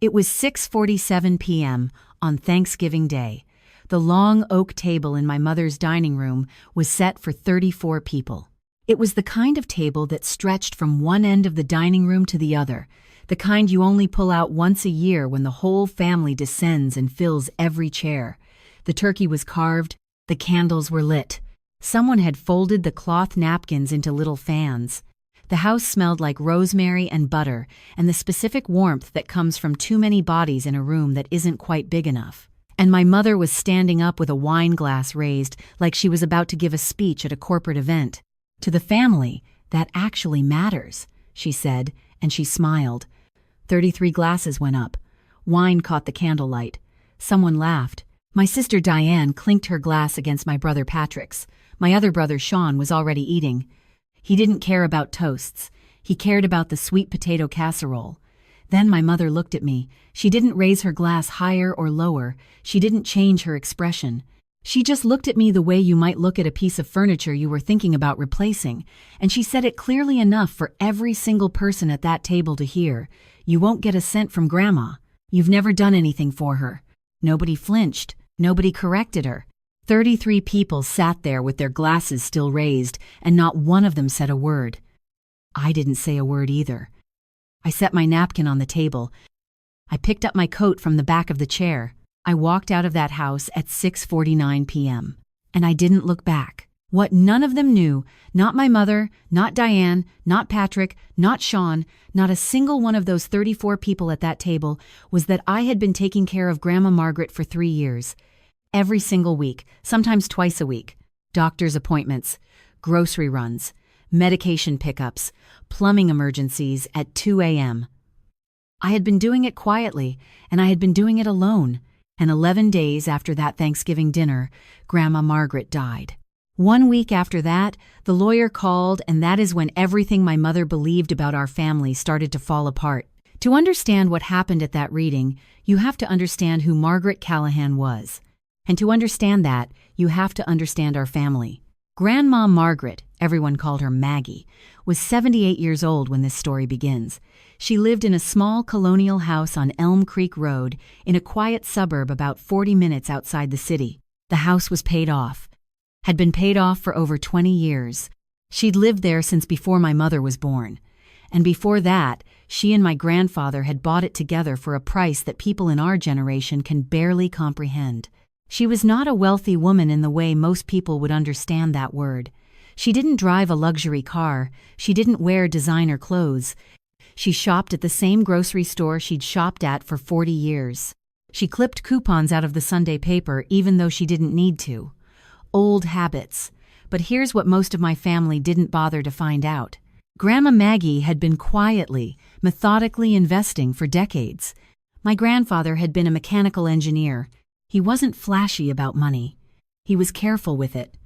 It was 6:47 p.m. on Thanksgiving Day. The long oak table in my mother's dining room was set for 34 people. It was the kind of table that stretched from one end of the dining room to the other, the kind you only pull out once a year when the whole family descends and fills every chair. The turkey was carved, the candles were lit. Someone had folded the cloth napkins into little fans. The house smelled like rosemary and butter and the specific warmth that comes from too many bodies in a room that isn't quite big enough. And my mother was standing up with a wine glass raised like she was about to give a speech at a corporate event. "To the family, that actually matters," she said, and she smiled. 33 glasses went up. Wine caught the candlelight. Someone laughed. My sister Diane clinked her glass against my brother Patrick's. My other brother Sean was already eating. He didn't care about toasts. He cared about the sweet potato casserole. Then my mother looked at me. She didn't raise her glass higher or lower. She didn't change her expression. She just looked at me the way you might look at a piece of furniture you were thinking about replacing, and she said it clearly enough for every single person at that table to hear. "You won't get a cent from Grandma. You've never done anything for her." Nobody flinched. Nobody corrected her. 33 people sat there with their glasses still raised, and not one of them said a word. I didn't say a word either. I set my napkin on the table. I picked up my coat from the back of the chair. I walked out of that house at 6:49 p.m. And I didn't look back. What none of them knew, not my mother, not Diane, not Patrick, not Sean, not a single one of those 34 people at that table, was that I had been taking care of Grandma Margaret for 3 years. Every single week, sometimes twice a week. Doctor's appointments, grocery runs, medication pickups, plumbing emergencies at 2 a.m. I had been doing it quietly, and I had been doing it alone. And 11 days after that Thanksgiving dinner, Grandma Margaret died. 1 week after that, the lawyer called, and that is when everything my mother believed about our family started to fall apart. To understand what happened at that reading, you have to understand who Margaret Callahan was. And to understand that, you have to understand our family. Grandma Margaret, everyone called her Maggie, was 78 years old when this story begins. She lived in a small colonial house on Elm Creek Road in a quiet suburb about 40 minutes outside the city. The house was paid off. Had been paid off for over 20 years. She'd lived there since before my mother was born. And before that, she and my grandfather had bought it together for a price that people in our generation can barely comprehend. She was not a wealthy woman in the way most people would understand that word. She didn't drive a luxury car. She didn't wear designer clothes. She shopped at the same grocery store she'd shopped at for 40 years. She clipped coupons out of the Sunday paper even though she didn't need to. Old habits. But here's what most of my family didn't bother to find out. Grandma Maggie had been quietly, methodically investing for decades. My grandfather had been a mechanical engineer. He wasn't flashy about money. He was careful with it.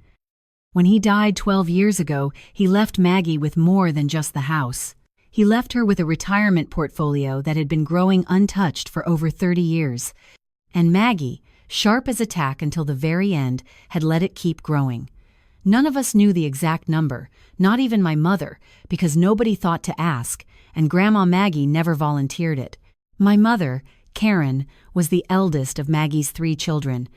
When he died 12 years ago, he left Maggie with more than just the house. He left her with a retirement portfolio that had been growing untouched for over 30 years. And Maggie, sharp as a tack until the very end, had let it keep growing. None of us knew the exact number, not even my mother, because nobody thought to ask, and Grandma Maggie never volunteered it. My mother, Karen, was the eldest of Maggie's 3 children.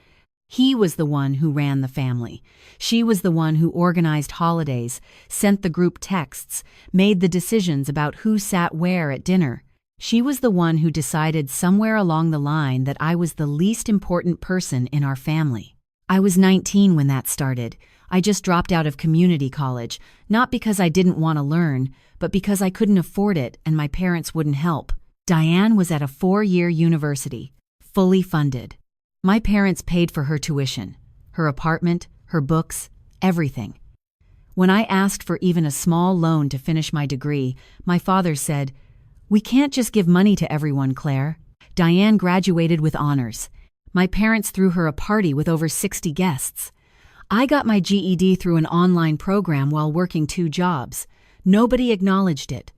He was the one who ran the family. She was the one who organized holidays, sent the group texts, made the decisions about who sat where at dinner. She was the one who decided somewhere along the line that I was the least important person in our family. I was 19 when that started. I just dropped out of community college, not because I didn't want to learn, but because I couldn't afford it and my parents wouldn't help. Diane was at a 4-year university, fully funded. My parents paid for her tuition, her apartment, her books, everything. When I asked for even a small loan to finish my degree, my father said, "We can't just give money to everyone, Claire." Diane graduated with honors. My parents threw her a party with over 60 guests. I got my GED through an online program while working 2 jobs. Nobody acknowledged it.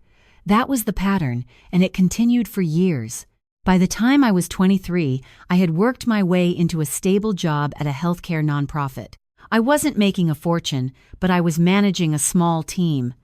That was the pattern, and it continued for years. By the time I was 23, I had worked my way into a stable job at a healthcare nonprofit. I wasn't making a fortune, but I was managing a small team.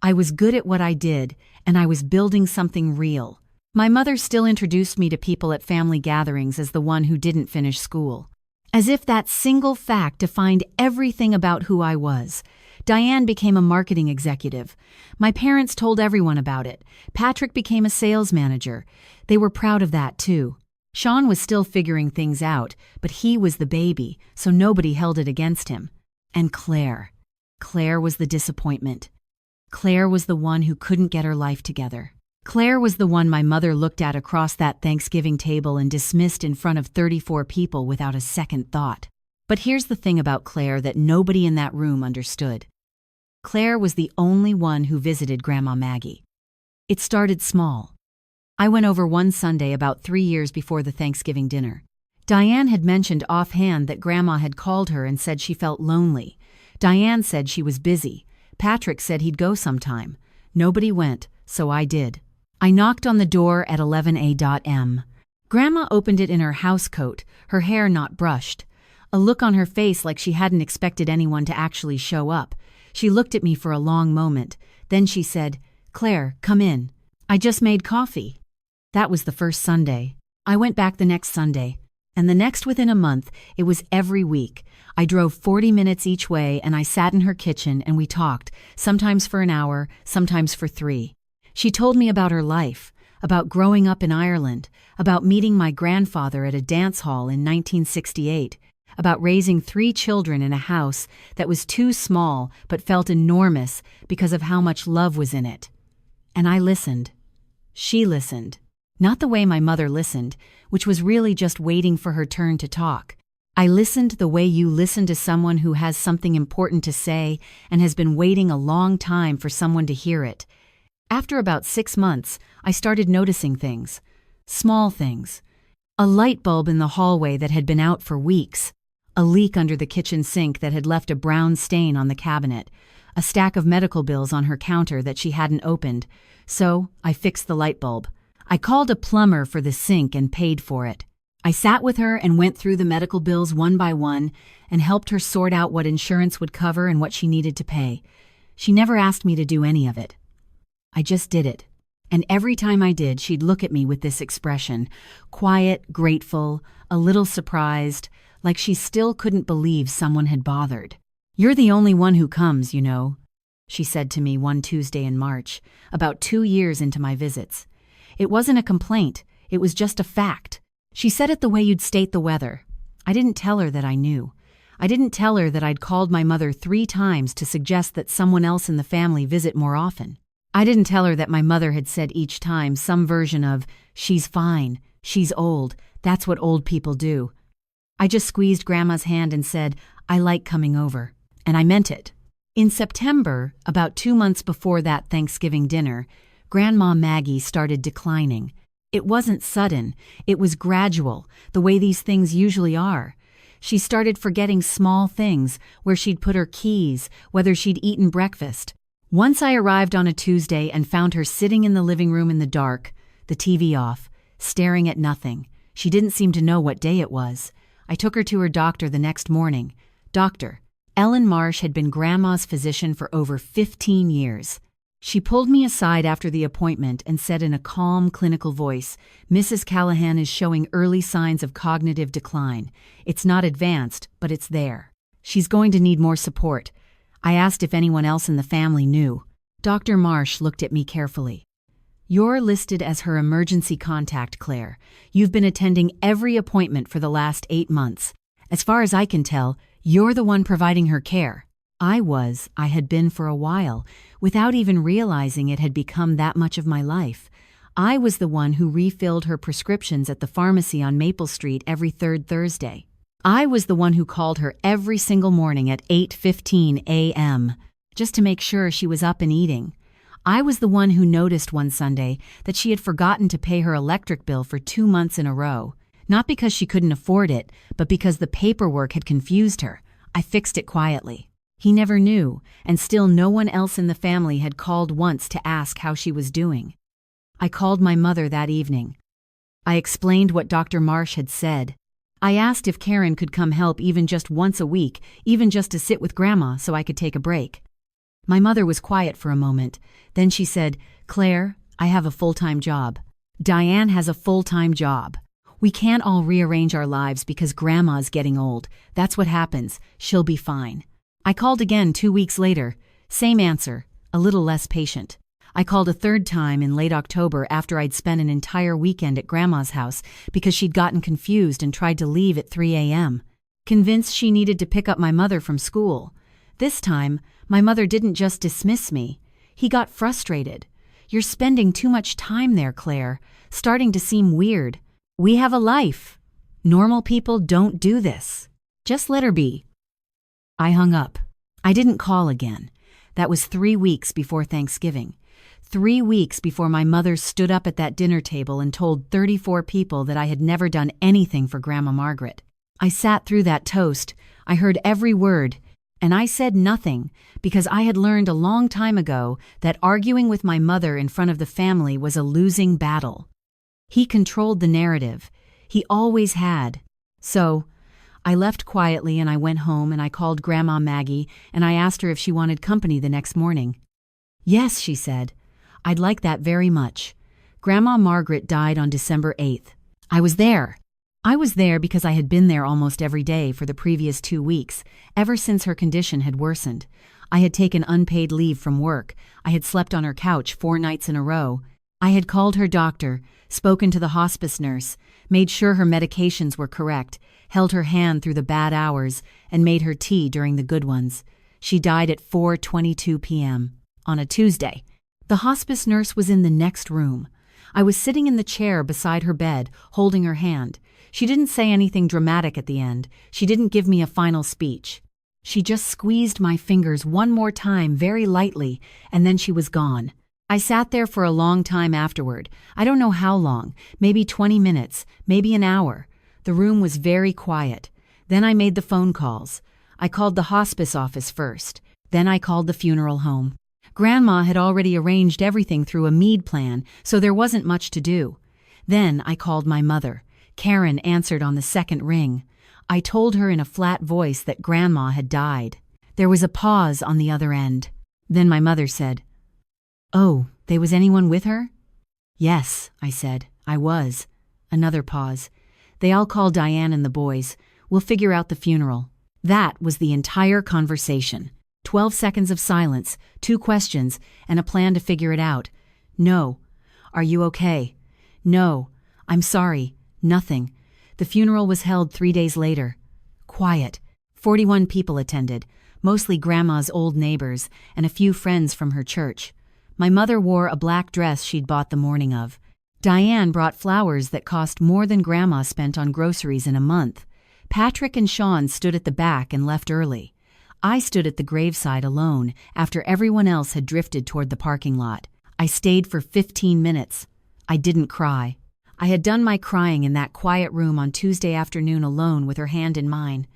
I was good at what I did, and I was building something real. My mother still introduced me to people at family gatherings as the one who didn't finish school. As if that single fact defined everything about who I was. Diane became a marketing executive. My parents told everyone about it. Patrick became a sales manager. They were proud of that, too. Sean was still figuring things out, but he was the baby, so nobody held it against him. And Claire. Claire was the disappointment. Claire was the one who couldn't get her life together. Claire was the one my mother looked at across that Thanksgiving table and dismissed in front of 34 people without a second thought. But here's the thing about Claire that nobody in that room understood. Claire was the only one who visited Grandma Maggie. It started small. I went over one Sunday about 3 years before the Thanksgiving dinner. Diane had mentioned offhand that Grandma had called her and said she felt lonely. Diane said she was busy. Patrick said he'd go sometime. Nobody went, so I did. I knocked on the door at 11 a.m. Grandma opened it in her housecoat, her hair not brushed. A look on her face like she hadn't expected anyone to actually show up. She looked at me for a long moment. Then she said, "Claire, come in. I just made coffee." That was the first Sunday. I went back the next Sunday. And the next within a month, it was every week. I drove 40 minutes each way and I sat in her kitchen and we talked, sometimes for an hour, sometimes for 3. She told me about her life, about growing up in Ireland, about meeting my grandfather at a dance hall in 1968, about raising 3 children in a house that was too small but felt enormous because of how much love was in it. And I listened. She listened. Not the way my mother listened, which was really just waiting for her turn to talk. I listened the way you listen to someone who has something important to say and has been waiting a long time for someone to hear it. After about 6 months, I started noticing things. Small things. A light bulb in the hallway that had been out for weeks. A leak under the kitchen sink that had left a brown stain on the cabinet. A stack of medical bills on her counter that she hadn't opened. So, I fixed the light bulb. I called a plumber for the sink and paid for it. I sat with her and went through the medical bills one by one and helped her sort out what insurance would cover and what she needed to pay. She never asked me to do any of it. I just did it. And every time I did, she'd look at me with this expression, quiet, grateful, a little surprised, like she still couldn't believe someone had bothered. "You're the only one who comes, you know," she said to me one Tuesday in March, about 2 years into my visits. It wasn't a complaint, it was just a fact. She said it the way you'd state the weather. I didn't tell her that I knew. I didn't tell her that I'd called my mother 3 times to suggest that someone else in the family visit more often. I didn't tell her that my mother had said each time some version of, "She's fine, she's old, that's what old people do." I just squeezed Grandma's hand and said, "I like coming over." And I meant it. In September, about 2 months before that Thanksgiving dinner, Grandma Maggie started declining. It wasn't sudden, it was gradual, the way these things usually are. She started forgetting small things, where she'd put her keys, whether she'd eaten breakfast. Once I arrived on a Tuesday and found her sitting in the living room in the dark, the TV off, staring at nothing. She didn't seem to know what day it was. I took her to her doctor the next morning. Doctor. Ellen Marsh had been Grandma's physician for over 15 years. She pulled me aside after the appointment and said in a calm, clinical voice, "Mrs. Callahan is showing early signs of cognitive decline. It's not advanced, but it's there. She's going to need more support." I asked if anyone else in the family knew. Dr. Marsh looked at me carefully. "You're listed as her emergency contact, Claire. You've been attending every appointment for the last 8 months. As far as I can tell, you're the one providing her care." I had been for a while, without even realizing it had become that much of my life. I was the one who refilled her prescriptions at the pharmacy on Maple Street every 3rd Thursday. I was the one who called her every single morning at 8:15 a.m., just to make sure she was up and eating. I was the one who noticed one Sunday that she had forgotten to pay her electric bill for 2 months in a row, not because she couldn't afford it, but because the paperwork had confused her. I fixed it quietly. He never knew, and still no one else in the family had called once to ask how she was doing. I called my mother that evening. I explained what Dr. Marsh had said. I asked if Karen could come help even just once a week, even just to sit with Grandma so I could take a break. My mother was quiet for a moment. Then she said, "Claire, I have a full-time job." Diane has a full-time job. We can't all rearrange our lives because Grandma's getting old. That's what happens. She'll be fine. I called again 2 weeks later. Same answer, a little less patient. I called a third time in late October after I'd spent an entire weekend at Grandma's house because she'd gotten confused and tried to leave at 3 a.m., convinced she needed to pick up my mother from school. This time, my mother didn't just dismiss me. He got frustrated. "You're spending too much time there, Claire. Starting to seem weird. We have a life. Normal people don't do this. Just let her be." I hung up. I didn't call again. That was 3 weeks before Thanksgiving. 3 weeks before my mother stood up at that dinner table and told 34 people that I had never done anything for Grandma Margaret. I sat through that toast. I heard every word. And I said nothing because I had learned a long time ago that arguing with my mother in front of the family was a losing battle. He controlled the narrative. He always had. So, I left quietly and I went home and I called Grandma Maggie and I asked her if she wanted company the next morning. "Yes," she said. "I'd like that very much." Grandma Margaret died on December 8th. I was there. I was there because I had been there almost every day for the previous 2 weeks, ever since her condition had worsened. I had taken unpaid leave from work. I had slept on her couch 4 nights in a row. I had called her doctor, spoken to the hospice nurse, made sure her medications were correct, held her hand through the bad hours, and made her tea during the good ones. She died at 4:22 p.m. on a Tuesday. The hospice nurse was in the next room. I was sitting in the chair beside her bed, holding her hand. She didn't say anything dramatic at the end. She didn't give me a final speech. She just squeezed my fingers one more time very lightly, and then she was gone. I sat there for a long time afterward. I don't know how long, maybe 20 minutes, maybe an hour. The room was very quiet. Then I made the phone calls. I called the hospice office first. Then I called the funeral home. Grandma had already arranged everything through a Mead plan, so there wasn't much to do. Then I called my mother. Karen answered on the second ring. I told her in a flat voice that Grandma had died. There was a pause on the other end. Then my mother said, "Oh, they was anyone with her?" "Yes," I said. "I was." Another pause. "They all called Diane and the boys. We'll figure out the funeral." That was the entire conversation. 12 seconds of silence, 2 questions, and a plan to figure it out. "No." "Are you okay?" "No." "I'm sorry." Nothing. The funeral was held 3 days later. Quiet. 41 people attended, mostly Grandma's old neighbors and a few friends from her church. My mother wore a black dress she'd bought the morning of. Diane brought flowers that cost more than Grandma spent on groceries in a month. Patrick and Sean stood at the back and left early. I stood at the graveside alone after everyone else had drifted toward the parking lot. I stayed for 15 minutes. I didn't cry. I had done my crying in that quiet room on Tuesday afternoon alone with her hand in mine.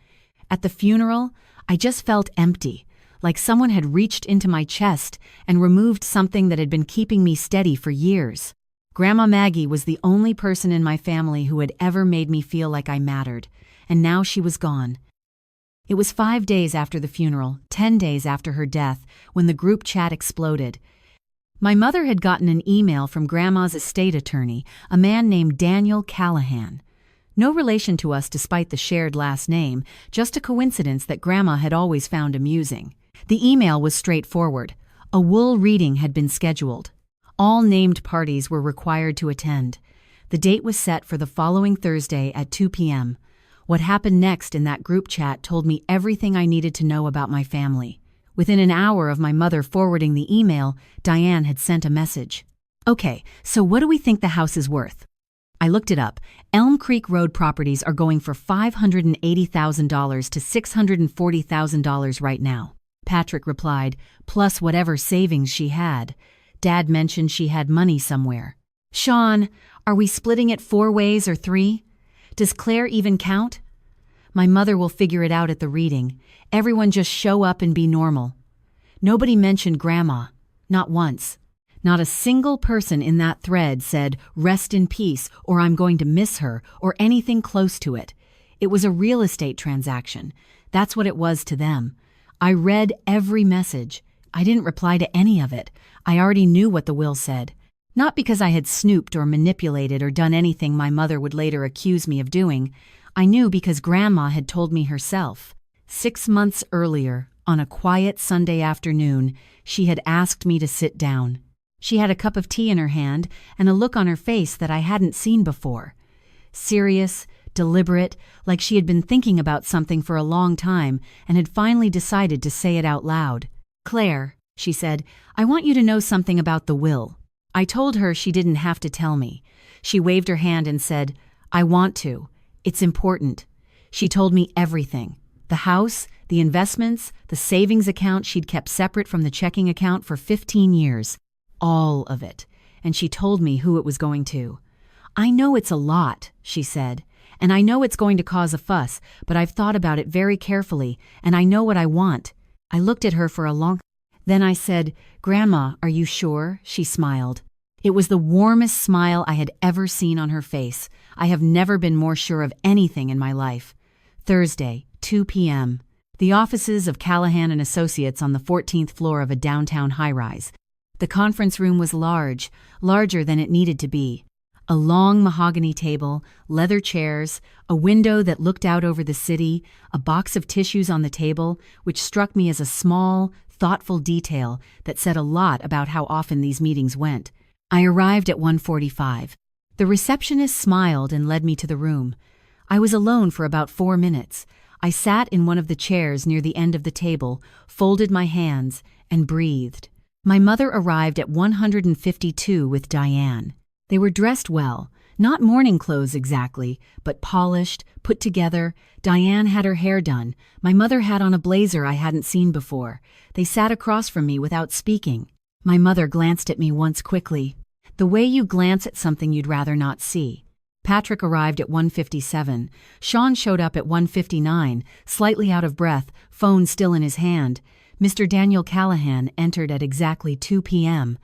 At the funeral, I just felt empty, like someone had reached into my chest and removed something that had been keeping me steady for years. Grandma Maggie was the only person in my family who had ever made me feel like I mattered, and now she was gone. It was 5 days after the funeral, 10 days after her death, when the group chat exploded. My mother had gotten an email from Grandma's estate attorney, a man named Daniel Callahan. No relation to us despite the shared last name, just a coincidence that Grandma had always found amusing. The email was straightforward. A wool reading had been scheduled. All named parties were required to attend. The date was set for the following Thursday at 2 p.m. What happened next in that group chat told me everything I needed to know about my family. Within an hour of my mother forwarding the email, Diane had sent a message. "Okay, so what do we think the house is worth?" I looked it up. Elm Creek Road properties are going for $580,000 to $640,000 right now. Patrick replied, plus whatever savings she had. Dad mentioned she had money somewhere. "Sean, are we splitting it 4 ways or 3? Does Claire even count?" "My mother will figure it out at the reading. Everyone just show up and be normal." Nobody mentioned Grandma. Not once. Not a single person in that thread said, "Rest in peace," or "I'm going to miss her," or anything close to it. It was a real estate transaction. That's what it was to them. I read every message. I didn't reply to any of it. I already knew what the will said. Not because I had snooped or manipulated or done anything my mother would later accuse me of doing. I knew because Grandma had told me herself. 6 months earlier, on a quiet Sunday afternoon, she had asked me to sit down. She had a cup of tea in her hand and a look on her face that I hadn't seen before. Serious, deliberate, like she had been thinking about something for a long time and had finally decided to say it out loud. "Claire," she said, "I want you to know something about the will." I told her she didn't have to tell me. She waved her hand and said, "I want to. It's important." She told me everything. The house, the investments, the savings account she'd kept separate from the checking account for 15 years. All of it. And she told me who it was going to. "I know it's a lot," she said, "and I know it's going to cause a fuss, but I've thought about it very carefully, and I know what I want." I looked at her for a long. Then I said, "Grandma, are you sure?" She smiled. It was the warmest smile I had ever seen on her face. I have never been more sure of anything in my life. Thursday, 2 p.m. The offices of Callahan and Associates on the 14th floor of a downtown high-rise. The conference room was large, larger than it needed to be. A long mahogany table, leather chairs, a window that looked out over the city, a box of tissues on the table, which struck me as a small, thoughtful detail that said a lot about how often these meetings went. I arrived at 1:45. The receptionist smiled and led me to the room. I was alone for about 4 minutes. I sat in one of the chairs near the end of the table, folded my hands, and breathed. My mother arrived at 152 with Diane. They were dressed well, not morning clothes exactly, but polished, put together. Diane had her hair done. My mother had on a blazer I hadn't seen before. They sat across from me without speaking. My mother glanced at me once quickly, the way you glance at something you'd rather not see. Patrick arrived at 1:57. Sean showed up at 1:59, slightly out of breath, phone still in his hand. Mr. Daniel Callahan entered at exactly 2 p.m.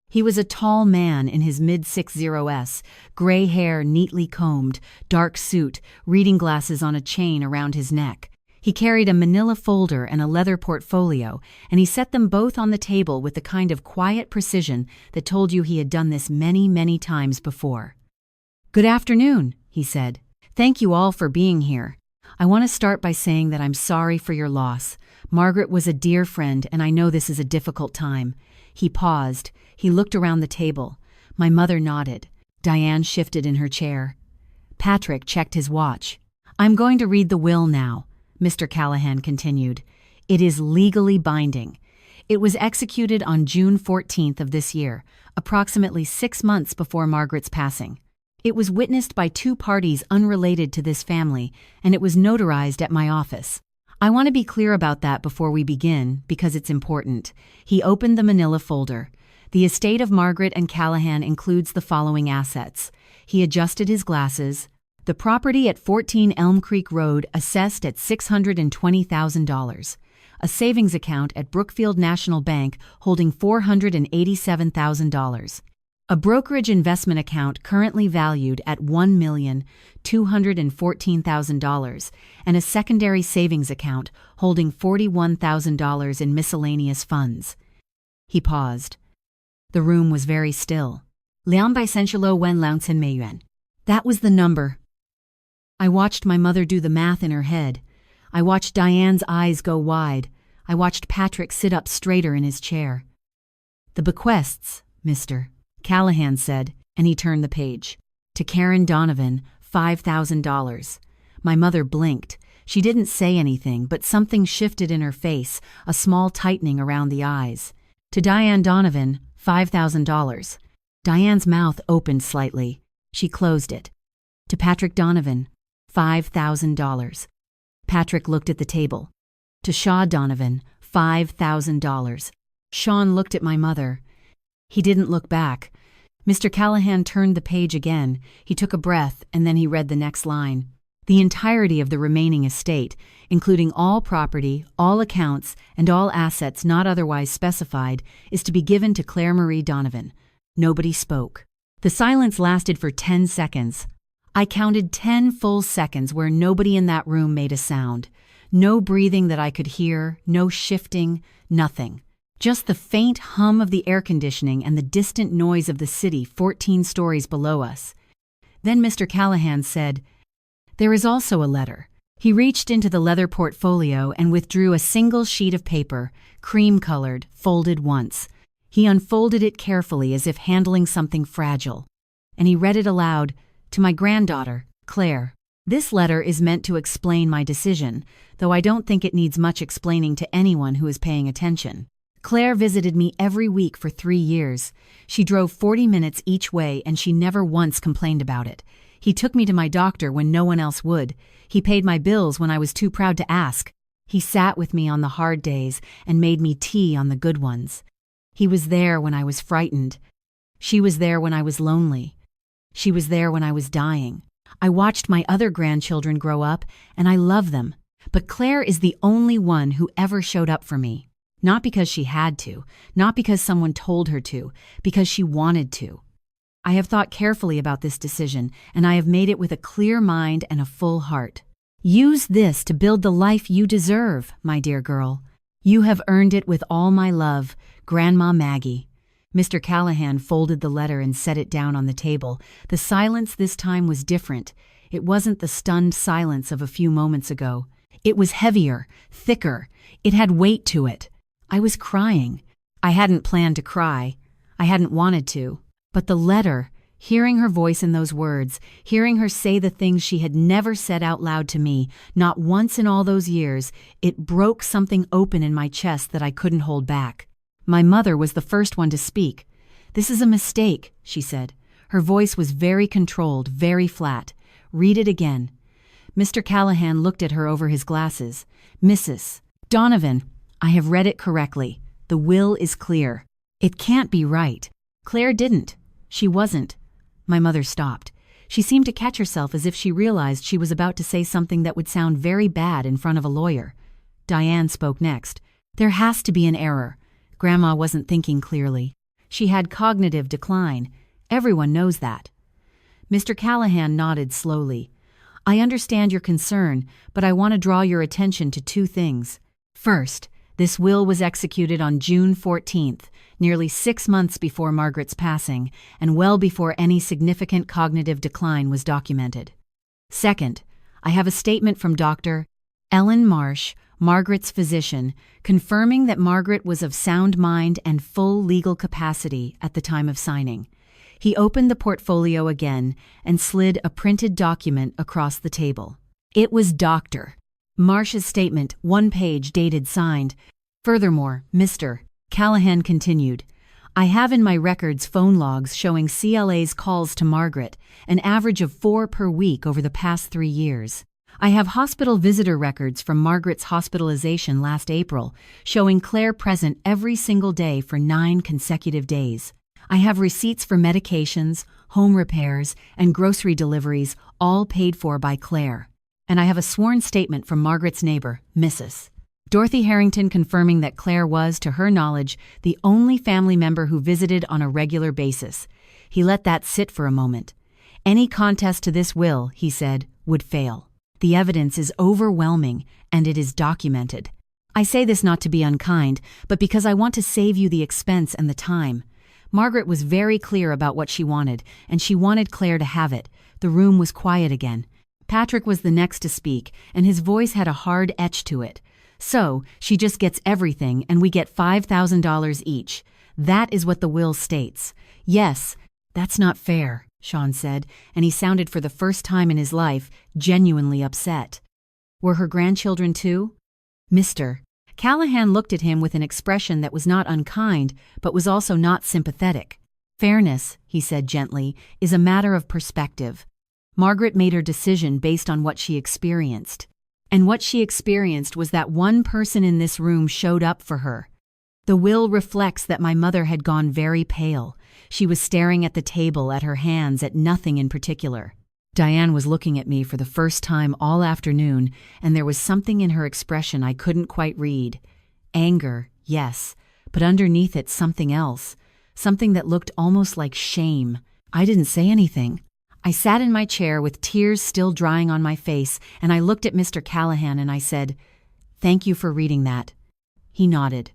He was a tall man in his mid-60s, gray hair neatly combed, dark suit, reading glasses on a chain around his neck. He carried a manila folder and a leather portfolio, and he set them both on the table with the kind of quiet precision that told you he had done this many, many times before. "Good afternoon," he said. "Thank you all for being here. I want to start by saying that I'm sorry for your loss. Margaret was a dear friend, and I know this is a difficult time." He paused. He looked around the table. My mother nodded. Diane shifted in her chair. Patrick checked his watch. "I'm going to read the will now," Mr. Callahan continued. "It is legally binding. It was executed on June 14th of this year, approximately 6 months before Margaret's passing. It was witnessed by 2 parties unrelated to this family, and it was notarized at my office. I want to be clear about that before we begin, because it's important." He opened the manila folder. The estate of Margaret and Callahan includes the following assets. He adjusted his glasses. The property at 14 Elm Creek Road assessed at $620,000. A savings account at Brookfield National Bank holding $487,000. A brokerage investment account currently valued at $1,214,000 and a secondary savings account holding $41,000 in miscellaneous funds. He paused. The room was very still. $2,500,000. That was the number. I watched my mother do the math in her head. I watched Diane's eyes go wide. I watched Patrick sit up straighter in his chair. "The bequests, Mr. Callahan said, and he turned the page. To Karen Donovan, $5,000. My mother blinked. She didn't say anything, but something shifted in her face, a small tightening around the eyes. To Diane Donovan, $5,000. Diane's mouth opened slightly. She closed it. To Patrick Donovan, $5,000. Patrick looked at the table. To Shaw Donovan, $5,000. Sean looked at my mother. He didn't look back. Mr. Callahan turned the page again. He took a breath, and then he read the next line. The entirety of the remaining estate, including all property, all accounts, and all assets not otherwise specified, is to be given to Claire Marie Donovan. Nobody spoke. The silence lasted for 10 seconds. I counted 10 full seconds where nobody in that room made a sound. No breathing that I could hear, no shifting, nothing. Just the faint hum of the air conditioning and the distant noise of the city 14 stories below us. Then Mr. Callahan said, "There is also a letter." He reached into the leather portfolio and withdrew a single sheet of paper, cream-colored, folded once. He unfolded it carefully as if handling something fragile. And he read it aloud, "To my granddaughter, Claire. This letter is meant to explain my decision, though I don't think it needs much explaining to anyone who is paying attention. Claire visited me every week for 3 years. She drove 40 minutes each way and she never once complained about it. He took me to my doctor when no one else would. He paid my bills when I was too proud to ask. He sat with me on the hard days and made me tea on the good ones. He was there when I was frightened. She was there when I was lonely. She was there when I was dying. I watched my other grandchildren grow up, and I love them. But Claire is the only one who ever showed up for me. Not because she had to, not because someone told her to, because she wanted to. I have thought carefully about this decision, and I have made it with a clear mind and a full heart. Use this to build the life you deserve, my dear girl. You have earned it with all my love, Grandma Maggie." Mr. Callahan folded the letter and set it down on the table. The silence this time was different. It wasn't the stunned silence of a few moments ago. It was heavier, thicker. It had weight to it. I was crying. I hadn't planned to cry. I hadn't wanted to. But the letter, hearing her voice in those words, hearing her say the things she had never said out loud to me, not once in all those years, it broke something open in my chest that I couldn't hold back. My mother was the first one to speak. "This is a mistake," she said. Her voice was very controlled, very flat. "Read it again." Mr. Callahan looked at her over his glasses. "Mrs. Donovan, I have read it correctly. The will is clear. It can't be right. Claire didn't. She wasn't." My mother stopped. She seemed to catch herself as if she realized she was about to say something that would sound very bad in front of a lawyer. Diane spoke next. "There has to be an error. Grandma wasn't thinking clearly. She had cognitive decline. Everyone knows that." Mr. Callahan nodded slowly. "I understand your concern, but I want to draw your attention to 2 things. First, this will was executed on June 14th, nearly 6 months before Margaret's passing, and well before any significant cognitive decline was documented. Second, I have a statement from Dr. Ellen Marsh, Margaret's physician, confirming that Margaret was of sound mind and full legal capacity at the time of signing. He opened the portfolio again and slid a printed document across the table. It was Dr. Marsh's statement, 1 page dated signed. "Furthermore, Mr. Callahan continued, I have in my records phone logs showing CLA's calls to Margaret, an average of 4 per week over the past 3 years. I have hospital visitor records from Margaret's hospitalization last April, showing Claire present every single day for 9 consecutive days. I have receipts for medications, home repairs, and grocery deliveries, all paid for by Claire. And I have a sworn statement from Margaret's neighbor, Mrs. Dorothy Harrington, confirming that Claire was, to her knowledge, the only family member who visited on a regular basis." He let that sit for a moment. "Any contest to this will," he said, "would fail. The evidence is overwhelming, and it is documented. I say this not to be unkind, but because I want to save you the expense and the time. Margaret was very clear about what she wanted, and she wanted Claire to have it." The room was quiet again. Patrick was the next to speak, and his voice had a hard etch to it. "So, she just gets everything, and we get $5,000 each. That is what the will states." "Yes, that's not fair," Sean said, and he sounded for the first time in his life genuinely upset. "Were her grandchildren too?" Mr. Callahan looked at him with an expression that was not unkind, but was also not sympathetic. "Fairness," he said gently, "is a matter of perspective. Margaret made her decision based on what she experienced. And what she experienced was that one person in this room showed up for her. The will reflects that my mother had gone very pale. She was staring at the table, at her hands, at nothing in particular. Diane was looking at me for the first time all afternoon, and there was something in her expression I couldn't quite read. Anger, yes, but underneath it something else, something that looked almost like shame. I didn't say anything. I sat in my chair with tears still drying on my face, and I looked at Mr. Callahan and I said, "Thank you for reading that." He nodded.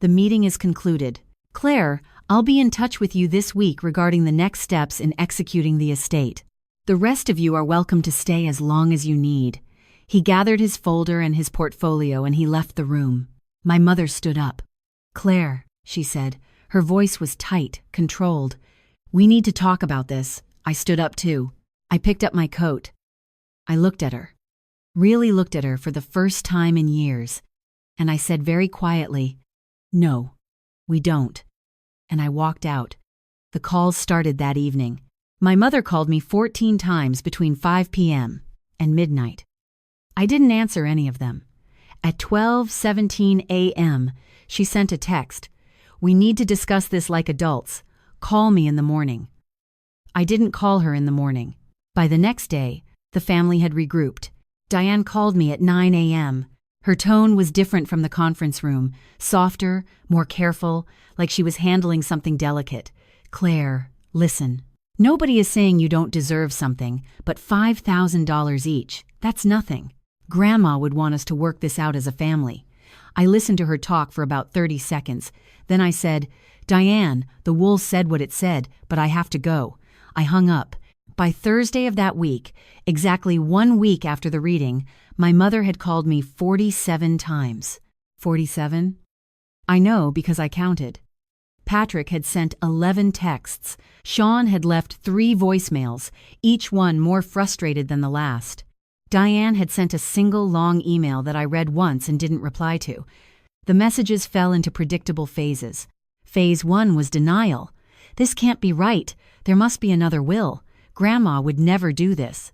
The meeting is concluded. Claire, I'll be in touch with you this week regarding the next steps in executing the estate. The rest of you are welcome to stay as long as you need." He gathered his folder and his portfolio and he left the room. My mother stood up. "Claire," she said. Her voice was tight, controlled. "We need to talk about this." I stood up too. I picked up my coat. I looked at her. Really looked at her for the first time in years. And I said very quietly, "No, we don't." And I walked out. The calls started that evening. My mother called me 14 times between 5 p.m. and midnight. I didn't answer any of them. At 12:17 a.m., she sent a text. "We need to discuss this like adults. Call me in the morning." I didn't call her in the morning. By the next day, the family had regrouped. Diane called me at 9 a.m. Her tone was different from the conference room, softer, more careful, like she was handling something delicate. "Claire, listen. Nobody is saying you don't deserve something, but $5,000 each, that's nothing. Grandma would want us to work this out as a family." I listened to her talk for about 30 seconds. Then I said, "Diane, the wool said what it said, but I have to go." I hung up. By Thursday of that week, exactly 1 week after the reading, my mother had called me 47 times. 47? I know because I counted. Patrick had sent 11 texts. Sean had left 3 voicemails, each one more frustrated than the last. Diane had sent a single long email that I read once and didn't reply to. The messages fell into predictable phases. Phase 1 was denial. "This can't be right. There must be another will. Grandma would never do this."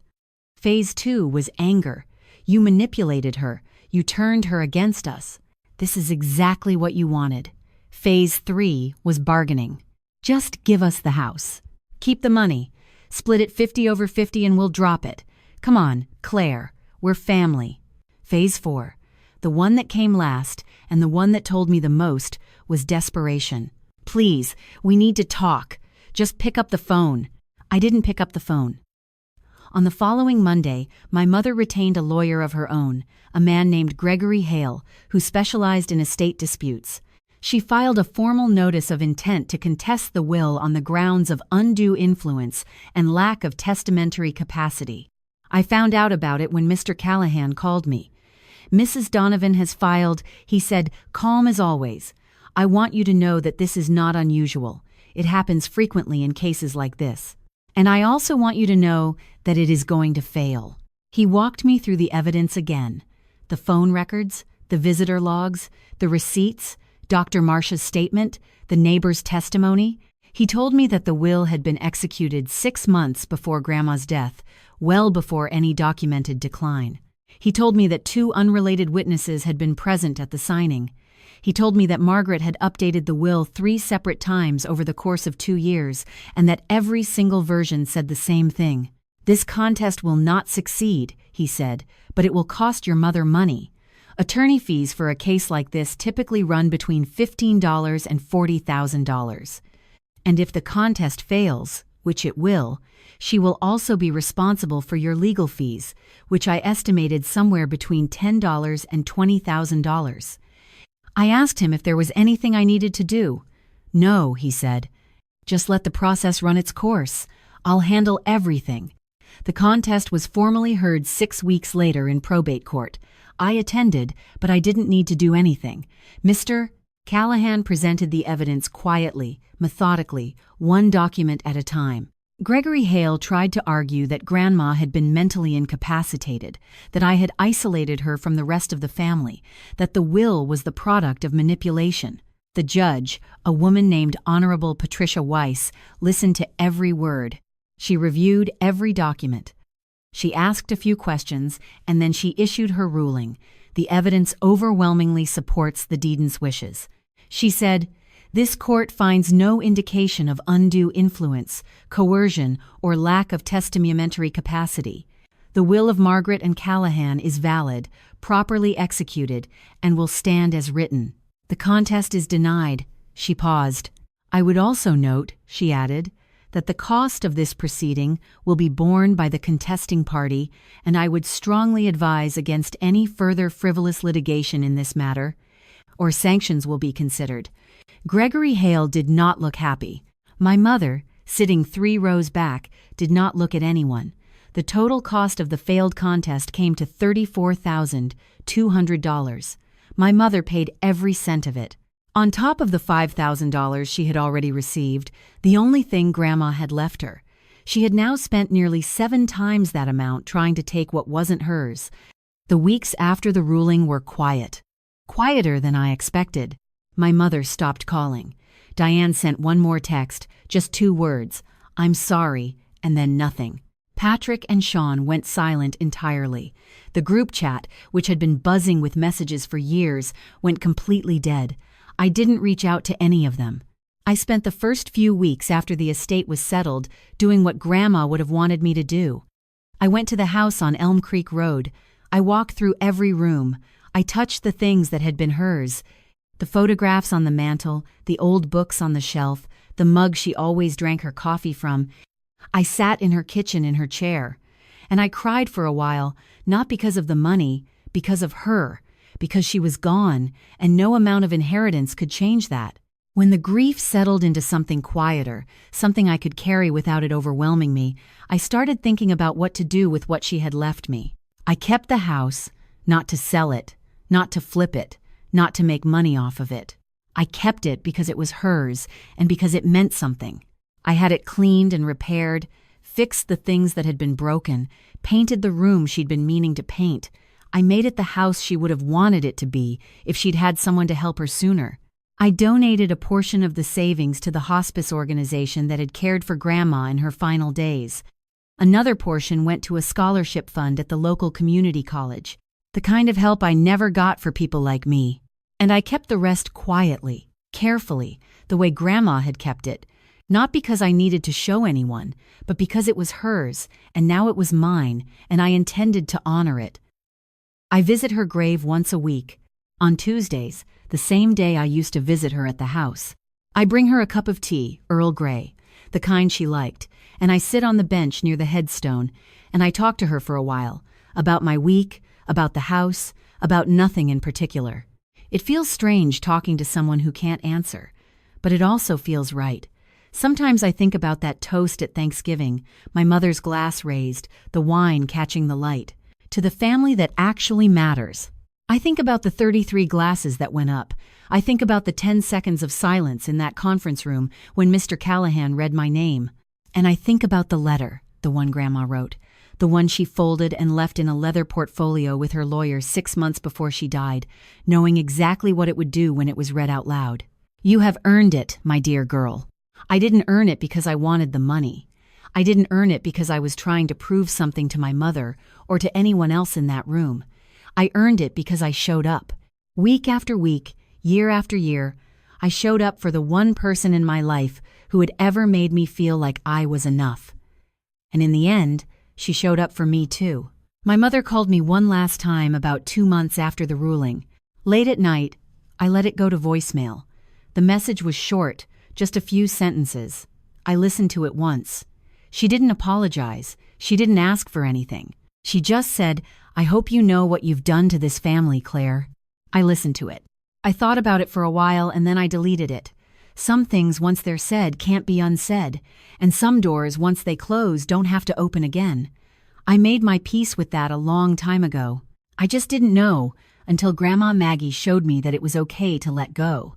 Phase 2 was anger. "You manipulated her. You turned her against us. This is exactly what you wanted." Phase 3 was bargaining. "Just give us the house. Keep the money. Split it 50/50 and we'll drop it. Come on, Claire, we're family." Phase 4, the one that came last and the one that told me the most, was desperation. "Please, we need to talk. Just pick up the phone." I didn't pick up the phone. On the following Monday, my mother retained a lawyer of her own, a man named Gregory Hale, who specialized in estate disputes. She filed a formal notice of intent to contest the will on the grounds of undue influence and lack of testamentary capacity. I found out about it when Mr. Callahan called me. "Mrs. Donovan has filed," he said, calm as always. "I want you to know that this is not unusual. It happens frequently in cases like this. And I also want you to know that it is going to fail." He walked me through the evidence again. The phone records, the visitor logs, the receipts, Dr. Marcia's statement, the neighbor's testimony. He told me that the will had been executed 6 months before Grandma's death, well before any documented decline. He told me that 2 unrelated witnesses had been present at the signing. He told me that Margaret had updated the will 3 separate times over the course of 2 years, and that every single version said the same thing. "This contest will not succeed," he said, "but it will cost your mother money. Attorney fees for a case like this typically run between $15 and $40,000. And if the contest fails, which it will, she will also be responsible for your legal fees, which I estimated somewhere between $10 and $20,000. I asked him if there was anything I needed to do. "No," he said. "Just let the process run its course. I'll handle everything." The contest was formally heard 6 weeks later in probate court. I attended, but I didn't need to do anything. Mr. Callahan presented the evidence quietly, methodically, one document at a time. Gregory Hale tried to argue that Grandma had been mentally incapacitated, that I had isolated her from the rest of the family, that the will was the product of manipulation. The judge, a woman named Honorable Patricia Weiss, listened to every word. She reviewed every document. She asked a few questions, and then she issued her ruling. The evidence overwhelmingly supports the Deedens' wishes. She said, "This court finds no indication of undue influence, coercion, or lack of testamentary capacity. The will of Margaret and Callahan is valid, properly executed, and will stand as written. The contest is denied." She paused. "I would also note," she added, "that the cost of this proceeding will be borne by the contesting party, and I would strongly advise against any further frivolous litigation in this matter. or sanctions will be considered. Gregory Hale did not look happy. My mother, sitting 3 rows back, did not look at anyone. The total cost of the failed contest came to $34,200. My mother paid every cent of it. On top of the $5,000 she had already received, the only thing Grandma had left her. She had now spent nearly 7 times that amount trying to take what wasn't hers. The weeks after the ruling were quiet. Quieter than I expected. My mother stopped calling. Diane sent one more text, just 2 words, "I'm sorry," and then nothing. Patrick and Sean went silent entirely. The group chat, which had been buzzing with messages for years, went completely dead. I didn't reach out to any of them. I spent the first few weeks after the estate was settled doing what Grandma would have wanted me to do. I went to the house on Elm Creek Road. I walked through every room. I touched the things that had been hers. The photographs on the mantel, the old books on the shelf, the mug she always drank her coffee from. I sat in her kitchen in her chair. And I cried for a while, not because of the money, because of her, because she was gone, and no amount of inheritance could change that. When the grief settled into something quieter, something I could carry without it overwhelming me, I started thinking about what to do with what she had left me. I kept the house, not to sell it, not to flip it, not to make money off of it. I kept it because it was hers and because it meant something. I had it cleaned and repaired, fixed the things that had been broken, painted the room she'd been meaning to paint. I made it the house she would have wanted it to be if she'd had someone to help her sooner. I donated a portion of the savings to the hospice organization that had cared for Grandma in her final days. Another portion went to a scholarship fund at the local community college, the kind of help I never got for people like me. And I kept the rest quietly, carefully, the way Grandma had kept it, not because I needed to show anyone, but because it was hers, and now it was mine, and I intended to honor it. I visit her grave once a week, on Tuesdays, the same day I used to visit her at the house. I bring her a cup of tea, Earl Grey, the kind she liked, and I sit on the bench near the headstone, and I talk to her for a while, about my week, about the house, about nothing in particular. It feels strange talking to someone who can't answer, but it also feels right. Sometimes I think about that toast at Thanksgiving, my mother's glass raised, the wine catching the light. To the family that actually matters. I think about the 33 glasses that went up. I think about the 10 seconds of silence in that conference room when Mr. Callahan read my name. And I think about the letter, the one Grandma wrote, the one she folded and left in a leather portfolio with her lawyer 6 months before she died, knowing exactly what it would do when it was read out loud. "You have earned it, my dear girl. I didn't earn it because I wanted the money. I didn't earn it because I was trying to prove something to my mother or to anyone else in that room. I earned it because I showed up. Week after week, year after year, I showed up for the one person in my life who had ever made me feel like I was enough. And in the end, she showed up for me too." My mother called me one last time about 2 months after the ruling. Late at night, I let it go to voicemail. The message was short, just a few sentences. I listened to it once. She didn't apologize. She didn't ask for anything. She just said, "I hope you know what you've done to this family, Claire." I listened to it. I thought about it for a while and then I deleted it. Some things, once they're said, can't be unsaid, and some doors, once they close, don't have to open again. I made my peace with that a long time ago. I just didn't know until Grandma Maggie showed me that it was okay to let go.